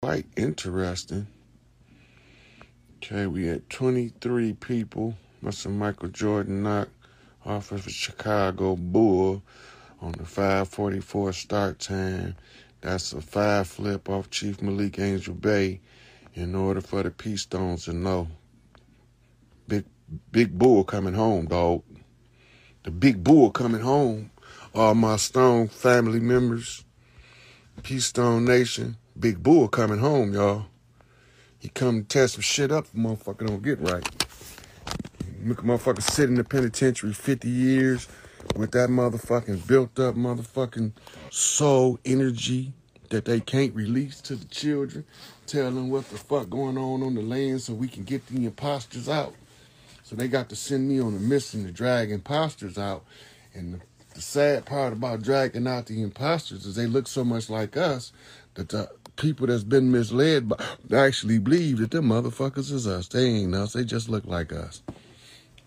quite interesting. Okay, we had 23 people. That's a Michael Jordan knock off of a Chicago Bull on the 5:44 start time. That's a 5 flip off Chief Malik Angel Bay in order for the Peace Stones to know. Big Bull coming home, dog. The Big Bull coming home. All my Stone family members, Peace Stone Nation, Big Bull coming home, y'all. He come to tear some shit up if motherfucker don't get right. Make a motherfucker sit in the penitentiary 50 years with that motherfucking built up motherfucking soul energy that they can't release to the children. Tell them what the fuck going on the land so we can get the imposters out. So they got to send me on a mission to drag imposters out. And the sad part about dragging out the imposters is they look so much like us that the people that's been misled actually believe that them motherfuckers is us. They ain't us. They just look like us.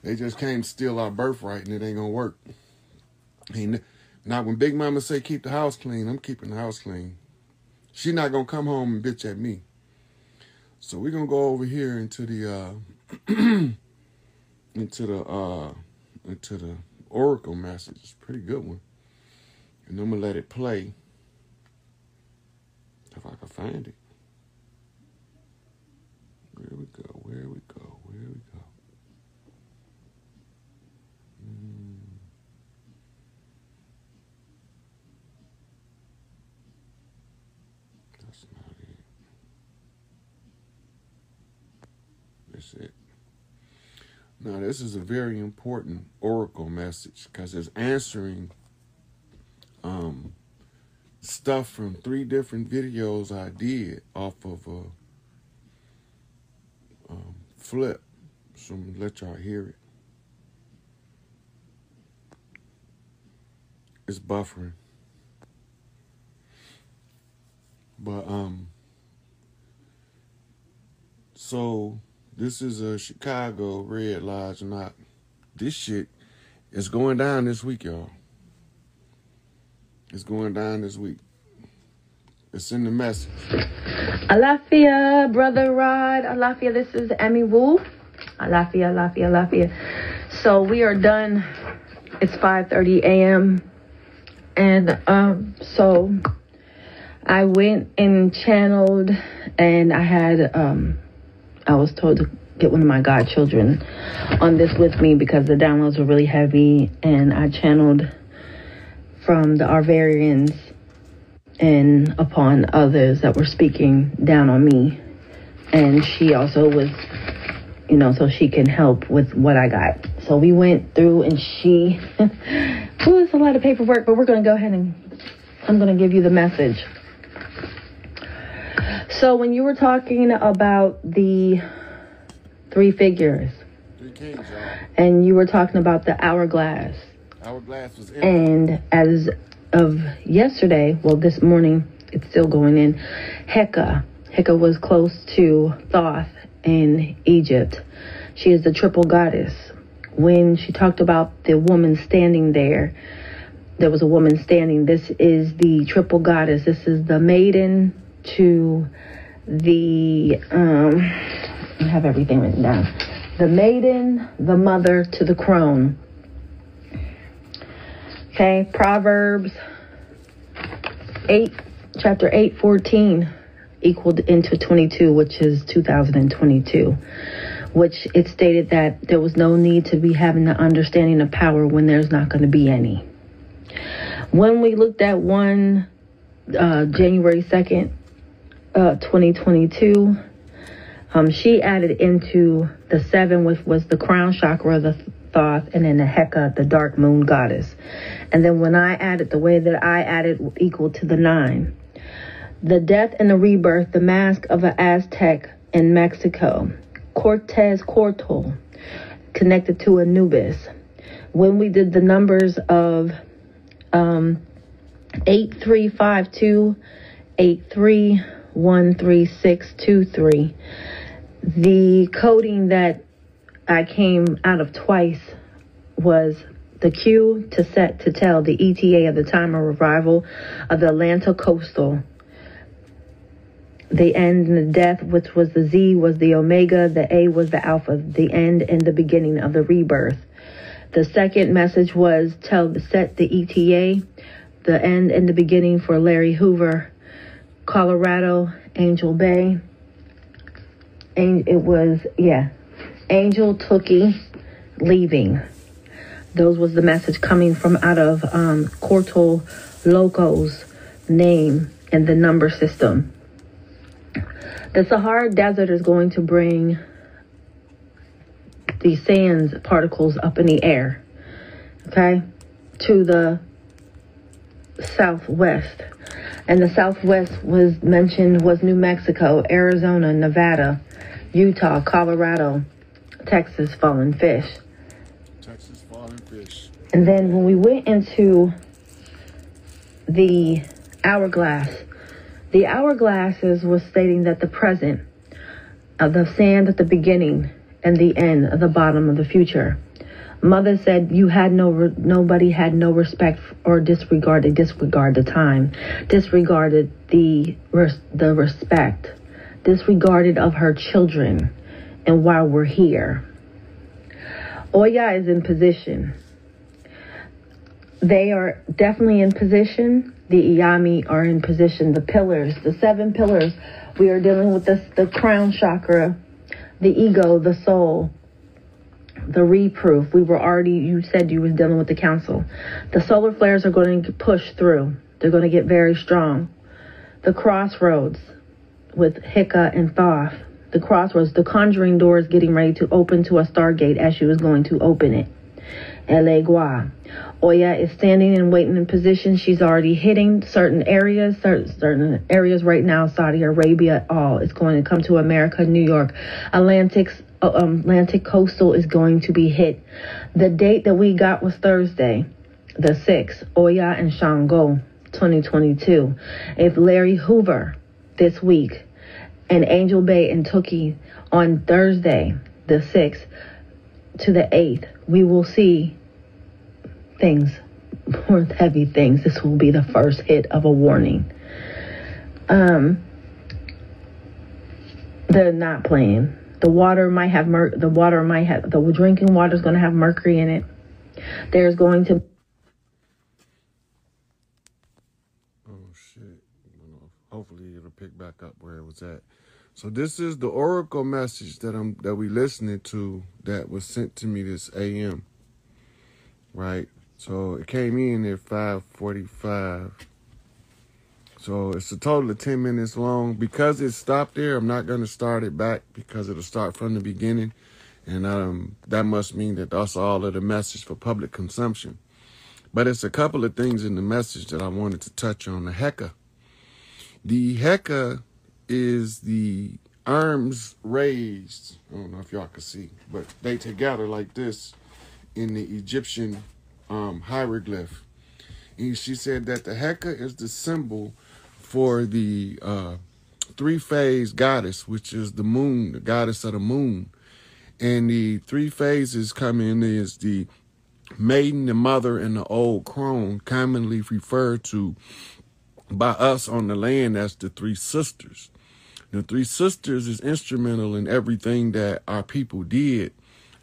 They just came to steal our birthright and it ain't gonna work. Now when Big Mama say keep the house clean, I'm keeping the house clean. She not gonna come home and bitch at me. So we're gonna go over here into the into the Oracle message. It's a pretty good one. And I'm gonna let it play. If I can find it. Where we go? That's not it. That's it. Now, this is a very important Oracle message because it's answering stuff from 3 different videos I did off of a flip. So I'm going to let y'all hear it. It's buffering. But, so this is a Chicago Red Lodge knock. This shit is going down this week, y'all. It's going down this week. It's in the message. Alafia, Brother Rod. Alafia, this is Emmy Wu. Alafia. So we are done. It's 5:30 a.m. And so I went and channeled, and I had I was told to get one of my godchildren on this with me because the downloads were really heavy, and I channeled from the Arvarians and upon others that were speaking down on me. And she also was, so she can help with what I got. So we went through and she, it's a lot of paperwork, but we're going to go ahead and I'm going to give you the message. So when you were talking about the 3 figures, 3 kings, y'all. And you were talking about the hourglass. Hourglass was empty. And as of yesterday, well, this morning, it's still going in, Heka was close to Thoth in Egypt. She is the triple goddess. When she talked about the woman standing there was a woman standing. This is the triple goddess. This is the maiden to the, I have everything written down. The maiden, the mother to the crone. Okay, Proverbs 8, chapter 8:14 equaled into 22, which is 2022, which it stated that there was no need to be having the understanding of power when there's not going to be any. When we looked at one January 2nd, 2022, she added into the 7, which was the crown chakra, the Thoth, and then the Heka, the dark moon goddess. And then when I added, the way that I added equal to the 9. The death and the rebirth, the mask of an Aztec in Mexico. Cortez Cortol, connected to Anubis. When we did the numbers of 8352, 83136623, the coding that I came out of twice was the Q to set to tell the ETA of the time of revival of the Atlanta coastal the end and the death, which was the Z was the Omega, the A was the Alpha, the end and the beginning of the rebirth. The second message was set the ETA, the end and the beginning for Larry Hoover, Colorado, Angel Bay. And it was, Angel Tookie leaving. Those was the message coming from out of Corto Loco's name and the number system. The Sahara Desert is going to bring the sands particles up in the air, okay, to the southwest. And the southwest was mentioned was New Mexico, Arizona, Nevada, Utah, Colorado, Texas, fallen fish. Texas, fallen fish. And then when we went into the hourglass, the hourglasses was stating that the present of the sand at the beginning and the end of the bottom of the future. Mother said nobody had no respect or disregarded the time, disregarded the respect, disregarded of her children and why we're here. Oya is in position. They are definitely in position. The Iyami are in position. The pillars, the 7 pillars, we are dealing with the crown chakra, the ego, the soul, the reproof. You said you was dealing with the council. The solar flares are going to push through. They're going to get very strong. The crossroads with Heka and Thoth. The crossroads, the conjuring door is getting ready to open to a stargate as she was going to open it. Elegua. Oya is standing and waiting in position. She's already hitting certain areas right now. Saudi Arabia, all. It's going to come to America, New York. Atlantic coastal is going to be hit. The date that we got was Thursday, the 6th. Oya and Shango, 2022. If Larry Hoover this week and Angel Bay and Tookie on Thursday, the 6th to the 8th, we will see things, more heavy things. This will be the first hit of a warning. They're not playing. The drinking water is going to have mercury in it. There's going to. Oh shit! Hopefully it'll pick back up where it was at. So this is the oracle message that we listening to that was sent to me this AM. Right. So it came in at 5:45. So it's a total of 10 minutes long. Because it stopped there, I'm not going to start it back because it'll start from the beginning. And that must mean that that's all of the message for public consumption. But it's a couple of things in the message that I wanted to touch on. The Heka. The Heka is the arms raised. I don't know if y'all can see, but they together like this in the Egyptian hieroglyph. And she said that the Heka is the symbol for the 3-phase goddess, which is the moon, the goddess of the moon. And the 3 phases come in is the maiden, the mother, and the old crone, commonly referred to by us on the land as the 3 sisters. The 3 sisters is instrumental in everything that our people did,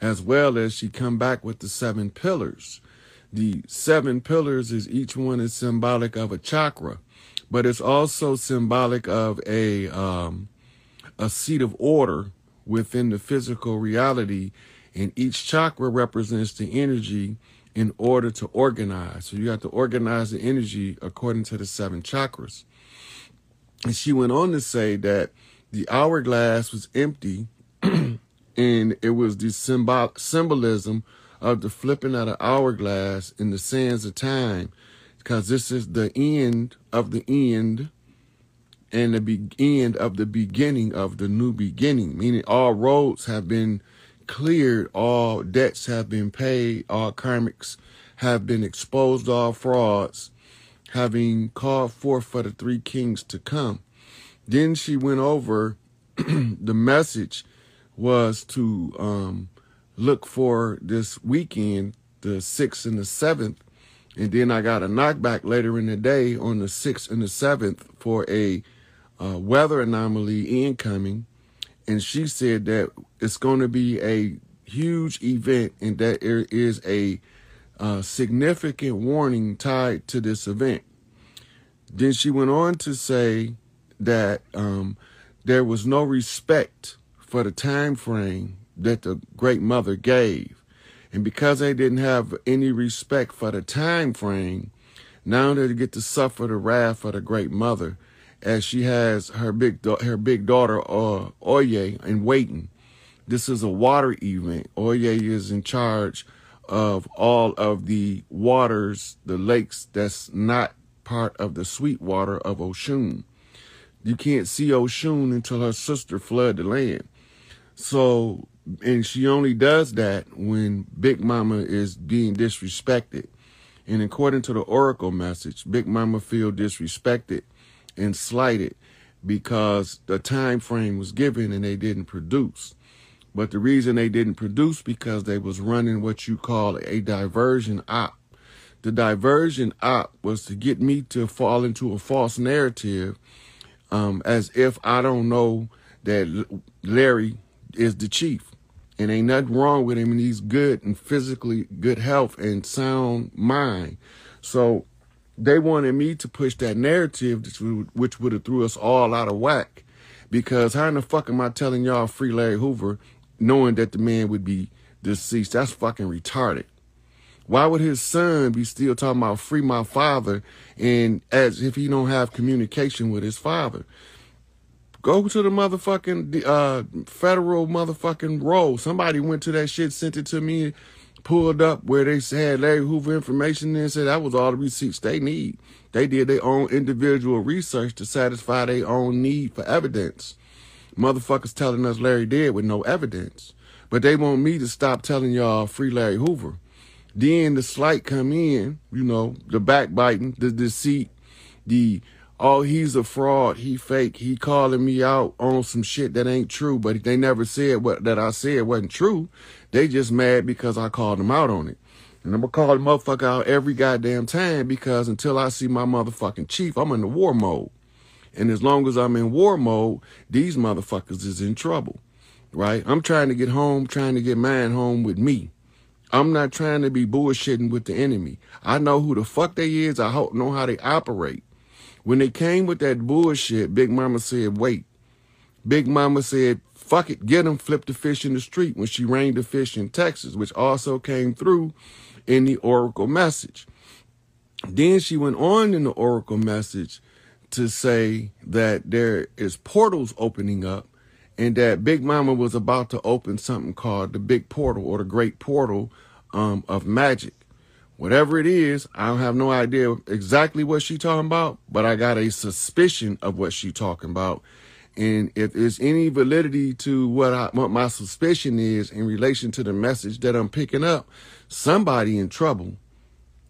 as well as she come back with the 7 pillars. The 7 pillars is each one is symbolic of a chakra, but it's also symbolic of a seat of order within the physical reality, and each chakra represents the energy in order to organize. So you have to organize the energy according to the 7 chakras. And she went on to say that the hourglass was empty and it was the symbolism of the flipping of the hourglass in the sands of time, because this is the end of the end and the end of the beginning of the new beginning, meaning all roads have been cleared, all debts have been paid, all karmics have been exposed, all frauds having called forth for the 3 kings to come. Then she went over the message was to look for this weekend, the 6th and the 7th. And then I got a knockback later in the day on the 6th and the 7th for a weather anomaly incoming, and she said that it's going to be a huge event and that there is a significant warning tied to this event. Then she went on to say that there was no respect for the time frame that the Great Mother gave. And because they didn't have any respect for the time frame, now they get to suffer the wrath of the Great Mother, as she has her big daughter Oye in waiting. This is a water event. Oye is in charge of all of the waters, the lakes that's not part of the sweet water of Oshun. You can't see Oshun until her sister flood the land. So, and she only does that when Big Mama is being disrespected. And according to the oracle message, Big Mama feel disrespected and slighted because the time frame was given and they didn't produce. But the reason they didn't produce because they was running what you call a diversion op. The diversion op was to get me to fall into a false narrative, as if I don't know that Larry is the chief. And ain't nothing wrong with him, and he's good and physically good health and sound mind. So they wanted me to push that narrative, which would have threw us all out of whack. Because how in the fuck am I telling y'all free Larry Hoover knowing that the man would be deceased? That's fucking retarded. Why would his son be still talking about free my father and as if he don't have communication with his father? Go to the motherfucking federal motherfucking roll. Somebody went to that shit, sent it to me, pulled up where they had Larry Hoover information and said that was all the receipts they need. They did their own individual research to satisfy their own need for evidence. Motherfuckers telling us Larry dead with no evidence. But they want me to stop telling y'all free Larry Hoover. Then the slight come in, you know, the backbiting, the deceit, oh, he's a fraud, he fake, he calling me out on some shit that ain't true, but they never said what that I said wasn't true. They just mad because I called them out on it. And I'm going to call the motherfucker out every goddamn time because until I see my motherfucking chief, I'm in the war mode. And as long as I'm in war mode, these motherfuckers is in trouble, right? I'm trying to get home, trying to get mine home with me. I'm not trying to be bullshitting with the enemy. I know who the fuck they is. I know how they operate. When they came with that bullshit, Big Mama said, wait. Big Mama said, fuck it, get them, flip the fish in the street when she rained the fish in Texas, which also came through in the oracle message. Then she went on in the oracle message to say that there is portals opening up and that Big Mama was about to open something called the Big Portal or the Great Portal of Magic. Whatever it is, I don't have no idea exactly what she's talking about, but I got a suspicion of what she's talking about. And if there's any validity to what my suspicion is in relation to the message that I'm picking up, somebody in trouble.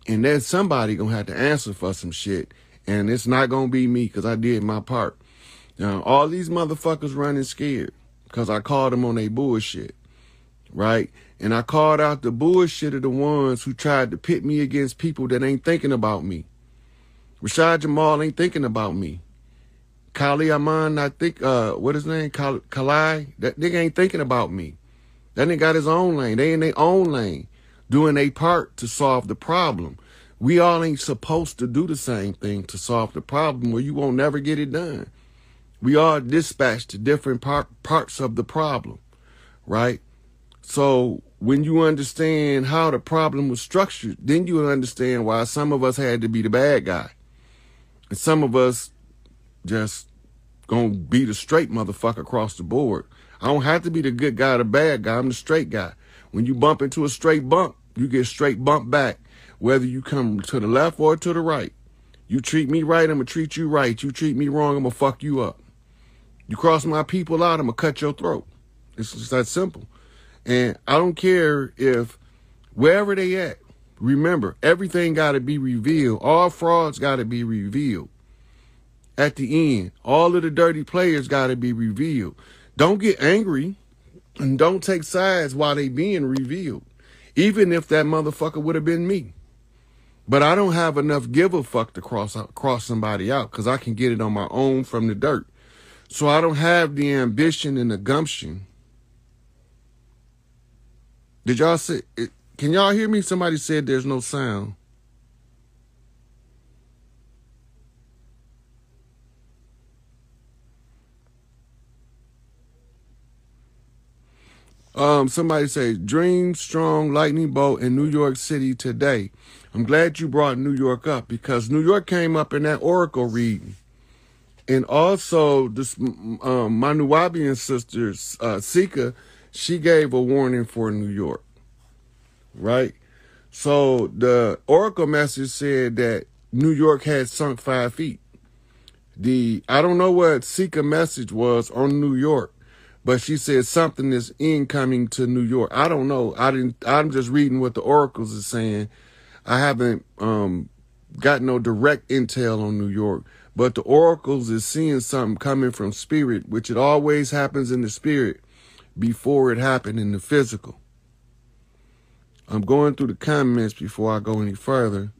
And then somebody going to have to answer for some shit. And it's not going to be me because I did my part. Now, all these motherfuckers running scared because I called them on their bullshit, right? And I called out the bullshit of the ones who tried to pit me against people that ain't thinking about me. Rashad Jamal ain't thinking about me. Kali Aman, I think, what his name? Kalai, that nigga ain't thinking about me. That nigga got his own lane. They in their own lane doing their part to solve the problem. We all ain't supposed to do the same thing to solve the problem or you won't never get it done. We are dispatched to different parts of the problem, right? So when you understand how the problem was structured, then you will understand why some of us had to be the bad guy. And some of us just gonna be the straight motherfucker across the board. I don't have to be the good guy or the bad guy. I'm the straight guy. When you bump into a straight bump, you get straight bumped back, whether you come to the left or to the right. You treat me right, I'm gonna treat you right. You treat me wrong, I'm gonna fuck you up. You cross my people out, I'm gonna cut your throat. It's just that simple. And I don't care if wherever they at, remember, everything got to be revealed. All frauds got to be revealed. At the end, all of the dirty players got to be revealed. Don't get angry and don't take sides while they being revealed. Even if that motherfucker would have been me. But I don't have enough give a fuck to cross somebody out because I can get it on my own from the dirt. So I don't have the ambition and the gumption. Did y'all say it? Can y'all hear me? Somebody said there's no sound. Somebody say Dream Strong Lightning Bolt in New York City today. I'm glad you brought New York up because New York came up in that oracle reading. And also this my Nubian sister, Sika, she gave a warning for New York. Right? So the oracle message said that New York had sunk 5 feet. I don't know what Sika message was on New York, but she said something is incoming to New York. I don't know. I'm just reading what the oracles are saying. I haven't got no direct intel on New York, but the oracles is seeing something coming from spirit, which it always happens in the spirit before it happened in the physical. I'm going through the comments before I go any further.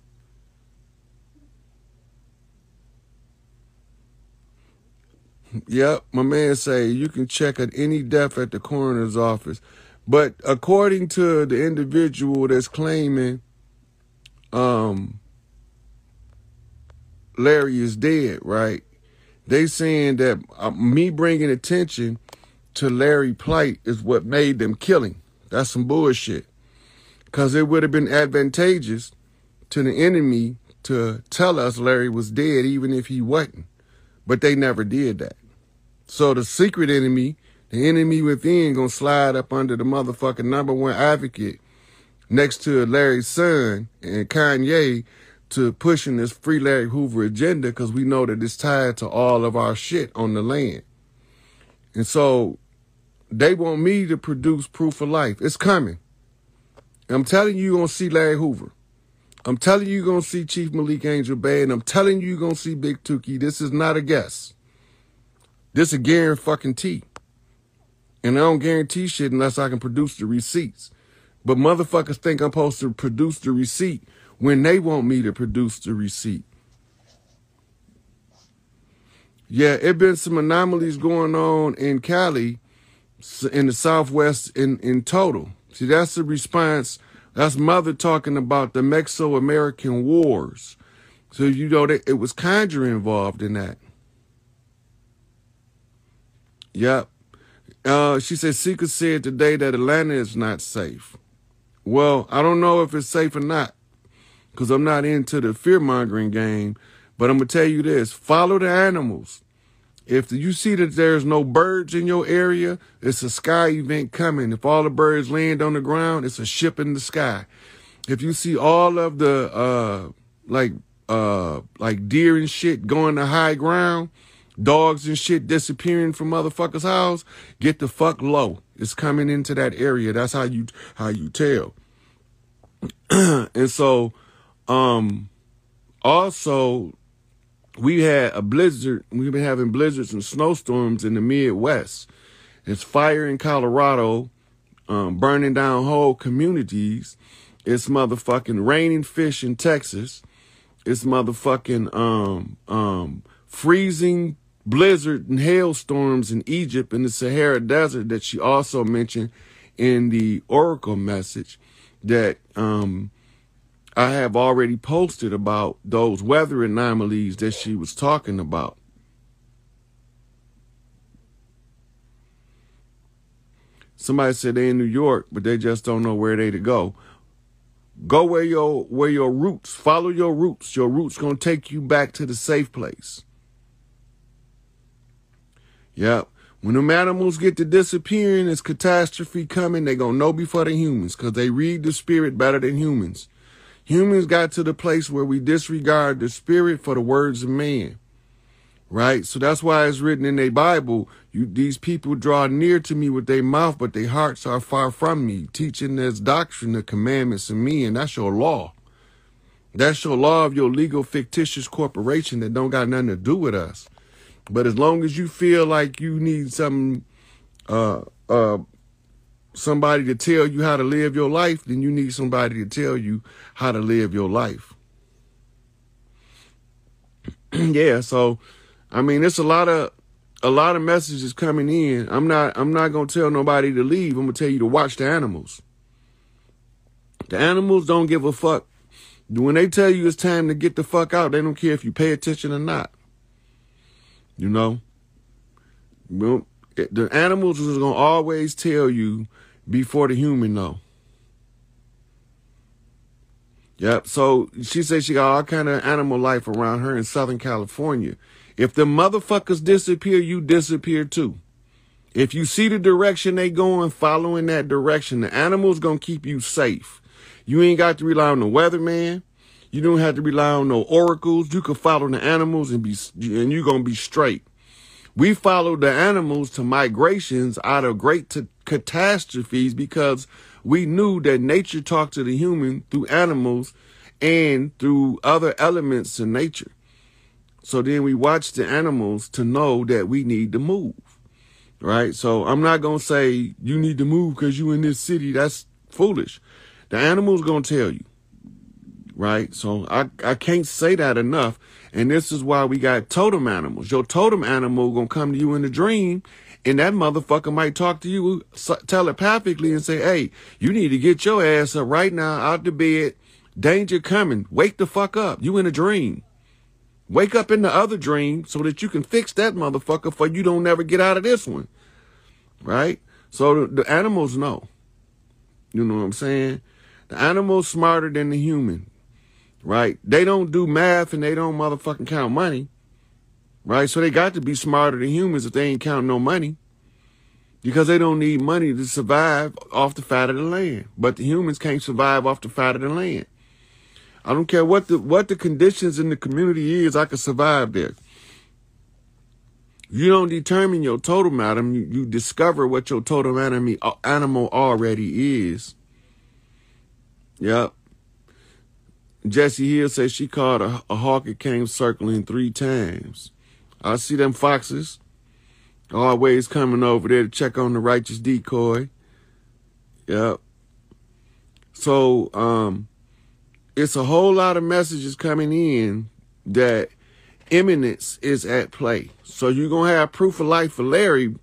Yep, my man say you can check at any death at the coroner's office. But according to the individual that's claiming Larry is dead, right? They saying that me bringing attention to Larry plight is what made them kill him. That's some bullshit. Because it would have been advantageous to the enemy to tell us Larry was dead even if he wasn't. But they never did that. So the secret enemy, the enemy within, gonna slide up under the motherfucking #1 advocate next to Larry's son and Kanye to pushing this free Larry Hoover agenda because we know that it's tied to all of our shit on the land. And so they want me to produce proof of life. It's coming. I'm telling you, you're going to see Larry Hoover. I'm telling you, you're going to see Chief Malik Angel Bay, and I'm telling you, you're going to see Big Tukey. This is not a guess. This is a guarantee. And I don't guarantee shit unless I can produce the receipts. But motherfuckers think I'm supposed to produce the receipt when they want me to produce the receipt. Yeah, it been some anomalies going on in Cali, in the Southwest in total. See, that's the response. That's Mother talking about the Mexico-American wars. So, you know, it was conjuring involved in that. Yep. She said, Sika said today that Atlanta is not safe. Well, I don't know if it's safe or not because I'm not into the fear-mongering game. But I'm going to tell you this. Follow the animals. If you see that there's no birds in your area, it's a sky event coming. If all the birds land on the ground, it's a ship in the sky. If you see all of the like deer and shit going to high ground, dogs and shit disappearing from motherfuckers' house, get the fuck low. It's coming into that area. That's how you tell. And so, also, we had a blizzard. We've been having blizzards and snowstorms in the Midwest. It's fire in Colorado, burning down whole communities. It's motherfucking raining fish in Texas. It's motherfucking freezing blizzard and hailstorms in Egypt in the Sahara Desert that she also mentioned in the oracle message that I have already posted about those weather anomalies that she was talking about. Somebody said they in New York, but they just don't know where they to go. Go where your roots. Follow your roots. Your roots gonna take you back to the safe place. Yep. When them animals get to disappearing, it's catastrophe coming. They gonna know before the humans because they read the spirit better than humans. Humans got to the place where we disregard the spirit for the words of man, right? So that's why it's written in their Bible, these people draw near to me with their mouth, but their hearts are far from me, teaching this doctrine, the commandments of me, and that's your law. That's your law of your legal fictitious corporation that don't got nothing to do with us. But as long as you feel like you need somebody to tell you how to live your life, then you need somebody to tell you how to live your life. Yeah, so, I mean, it's a lot of a lot of messages coming in. I'm not gonna tell nobody to leave. I'm gonna tell you to watch the animals. The animals don't give a fuck. When they tell you it's time to get the fuck out, they don't care if you pay attention or not. You know? Well, the animals is gonna always tell you before the human know. Yep. So she said she got all kind of animal life around her in Southern California. If the motherfuckers disappear, you disappear too. If you see the direction they going, following that direction, the animals gonna keep you safe. You ain't got to rely on the weatherman. You don't have to rely on no oracles. You can follow the animals and you're gonna be straight. We followed the animals to migrations out of great catastrophes because we knew that nature talked to the human through animals and through other elements in nature. So then we watched the animals to know that we need to move, right? So I'm not going to say you need to move because you in this city. That's foolish. The animals going to tell you, right? So I can't say that enough. And this is why we got totem animals. Your totem animal going to come to you in a dream, and that motherfucker might talk to you telepathically and say, hey, you need to get your ass up right now, out the bed. Danger coming. Wake the fuck up. You in a dream. Wake up in the other dream so that you can fix that motherfucker for you don't never get out of this one. Right? So the animals know. You know what I'm saying? The animal's smarter than the human. Right? They don't do math and they don't motherfucking count money. Right? So they got to be smarter than humans if they ain't counting no money. Because they don't need money to survive off the fat of the land. But the humans can't survive off the fat of the land. I don't care what the conditions in the community is, I can survive there. You don't determine your totem animal, you discover what your totem animal already is. Yep. Jessie Hill says she caught a hawk that came circling 3 times. I see them foxes always coming over there to check on the righteous decoy. Yep. So, it's a whole lot of messages coming in that imminence is at play. So you're going to have proof of life for Larry.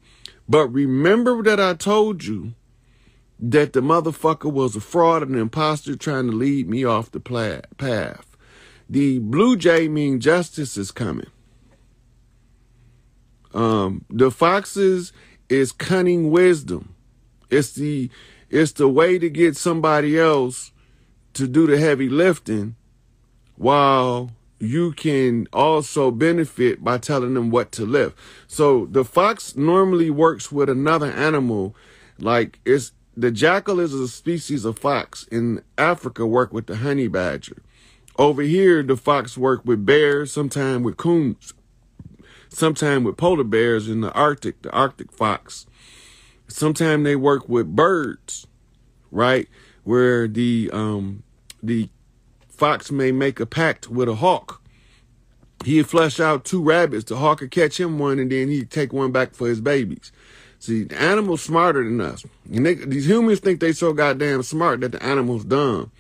But remember that I told you that the motherfucker was a fraud and an imposter trying to lead me off the path. The blue jay mean justice is coming. The foxes is cunning wisdom. It's the way to get somebody else to do the heavy lifting while you can also benefit by telling them what to lift. So the fox normally works with another animal. Like the jackal is a species of fox. In Africa, work with the honey badger. Over here, the fox work with bears, sometimes with coons, sometimes with polar bears in the Arctic fox. Sometimes they work with birds, right? Where the fox may make a pact with a hawk. He'd flush out 2 rabbits. The hawk would catch him one, and then he'd take one back for his babies. See, the animal's smarter than us. And these humans think they so goddamn smart that the animal's dumb.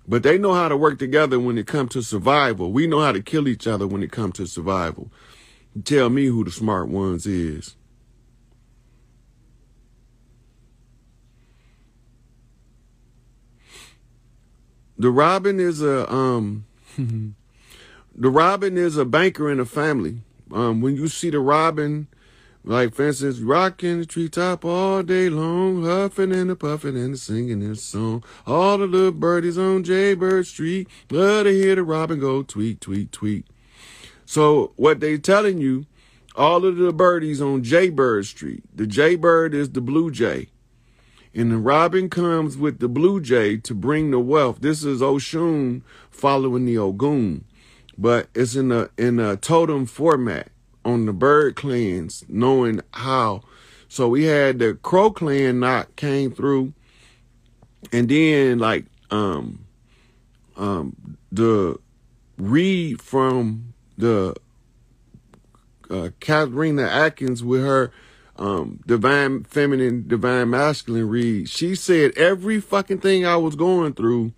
But they know how to work together when it comes to survival. We know how to kill each other when it comes to survival. Tell me who the smart ones is. The robin is a banker in a family. When you see the robin, like for instance, rocking the treetop all day long, huffing and a puffing and a singing his song. All the little birdies on Jaybird Street love to hear the robin go tweet, tweet, tweet. So what they telling you, all of the birdies on Jaybird Street. The Jaybird is the blue jay. And the robin comes with the blue jay to bring the wealth. This is Oshun following the Ogun. But it's in a totem format on the bird clans, knowing how. So we had the crow clan knock came through. And then like the reed from the Katharina Atkins with her divine feminine, divine masculine read. She said every fucking thing I was going through.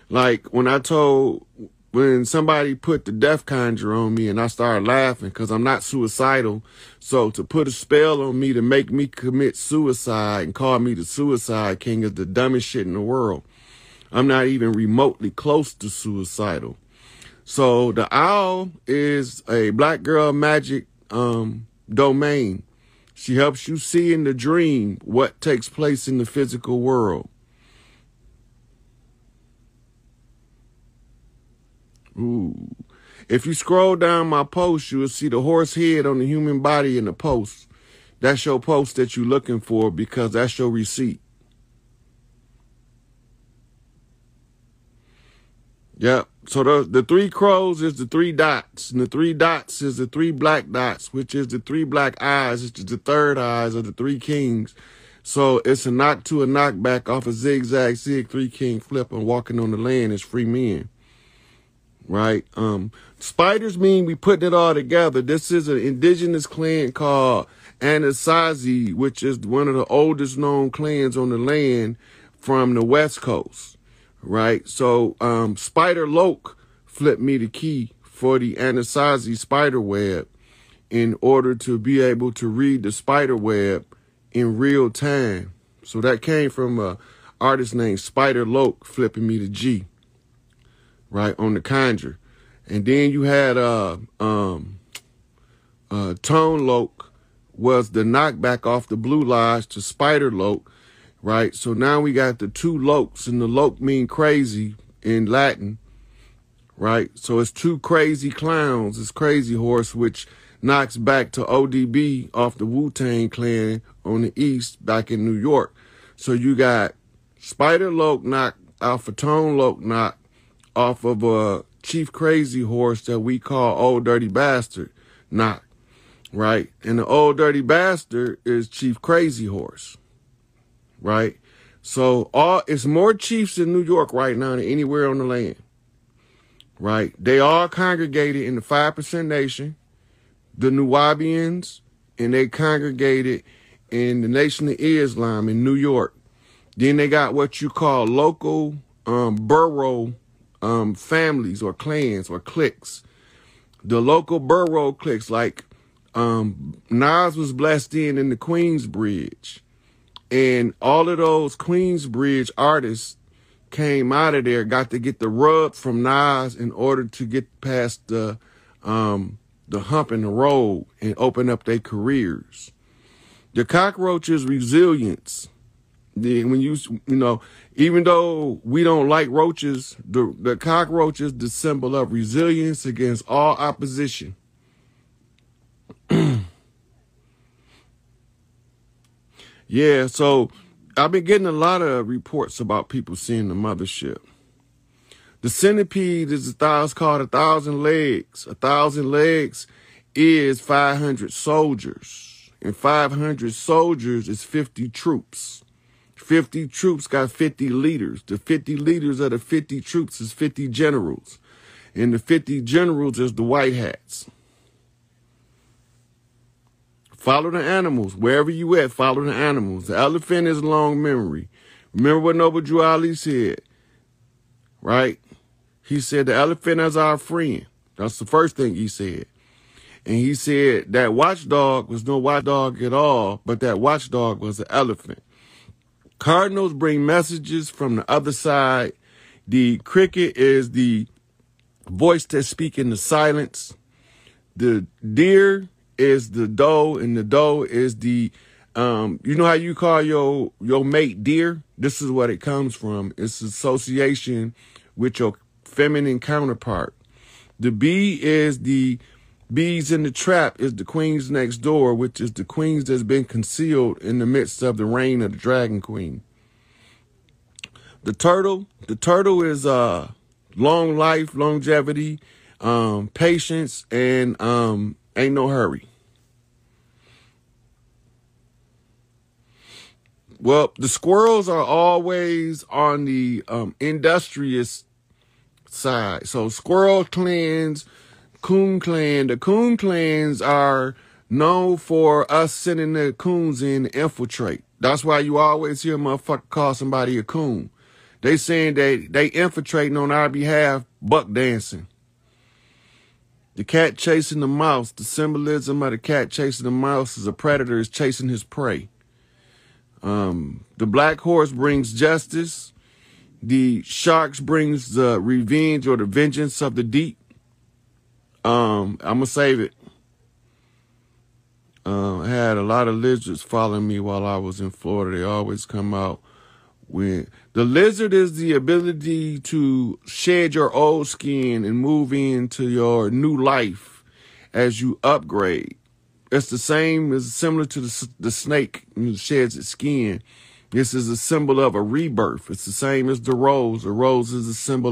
Like when I told when somebody put the death conjure on me and I started laughing because I'm not suicidal. So to put a spell on me to make me commit suicide and call me the suicide king is the dumbest shit in the world. I'm not even remotely close to suicidal. So the owl is a black girl magic domain. She helps you see in the dream what takes place in the physical world. Ooh. If you scroll down my post, you will see the horse head on the human body in the post. That's your post that you're looking for because that's your receipt. Yep. So the three crows is the three dots, and the three dots is the three black dots, which is the three black eyes, which is the third eyes of the three kings. So it's a knock to a knockback off a zigzag zig three king flip and walking on the land is free men. Right? Spiders mean we putting it all together. This is an indigenous clan called Anasazi, which is one of the oldest known clans on the land from the West Coast. Right? So Spider Loke flipped me the key for the Anasazi spider web in order to be able to read the spider web in real time. So that came from an artist named Spider Loke flipping me the G. Right, on the conjure. And then you had Tone Loke was the knockback off the Blue Lodge to Spider Loke, right? So now we got the two Lokes, and the Loke mean crazy in Latin, right? So it's two crazy clowns. It's Crazy Horse, which knocks back to ODB off the Wu-Tang Clan on the East back in New York. So you got Spider Loke knock off of Tone Loke knock off of a Chief Crazy Horse that we call Old Dirty Bastard knock, right? And the Old Dirty Bastard is Chief Crazy Horse, right? So it's more chiefs in New York right now than anywhere on the land, right? They all congregated in the 5% Nation, the Nuwabians, and they congregated in the Nation of Islam in New York. Then they got what you call local borough families or clans or cliques. The local borough cliques, like Nas was blessed in the Queensbridge, and all of those Queensbridge artists came out of there, got to get the rub from Nas in order to get past the hump in the road and open up their careers. The cockroach's resilience. When you know, even though we don't like roaches, the cockroach is the symbol of resilience against all opposition. Yeah, so I've been getting a lot of reports about people seeing the mothership. The centipede is called 1,000 legs. 1,000 legs is 500 soldiers, and 500 soldiers is 50 troops. 50 troops got 50 leaders. The 50 leaders of the 50 troops is 50 generals. And the 50 generals is the white hats. Follow the animals. Wherever you at, follow the animals. The elephant is long memory. Remember what Noble Drew Ali said, right? He said the elephant is our friend. That's the first thing he said. And he said that watchdog was no watchdog at all, but that watchdog was an elephant. Cardinals bring messages from the other side. The cricket is the voice that speaks in the silence. The deer is the doe, and the doe is the, you know how you call your mate deer? This is what it comes from. It's association with your feminine counterpart. The bee is the bees in the trap is the queens next door, which is the queens that's been concealed in the midst of the reign of the dragon queen. The turtle is long life, longevity, patience, and ain't no hurry. Well, the squirrels are always on the industrious side. So squirrel clans, coon clan. The coon clans are known for us sending the coons in to infiltrate. That's why you always hear a motherfucker call somebody a coon. They saying that they infiltrating on our behalf buck dancing. The cat chasing the mouse. The symbolism of the cat chasing the mouse is a predator is chasing his prey. The black horse brings justice. The sharks brings the revenge or the vengeance of the deep. I'm going to save it. I had a lot of lizards following me while I was in Florida. They always come out. When the lizard is the ability to shed your old skin and move into your new life as you upgrade. It's the same, it's similar to the snake who sheds its skin. This is a symbol of a rebirth. It's the same as the rose. The rose is a symbol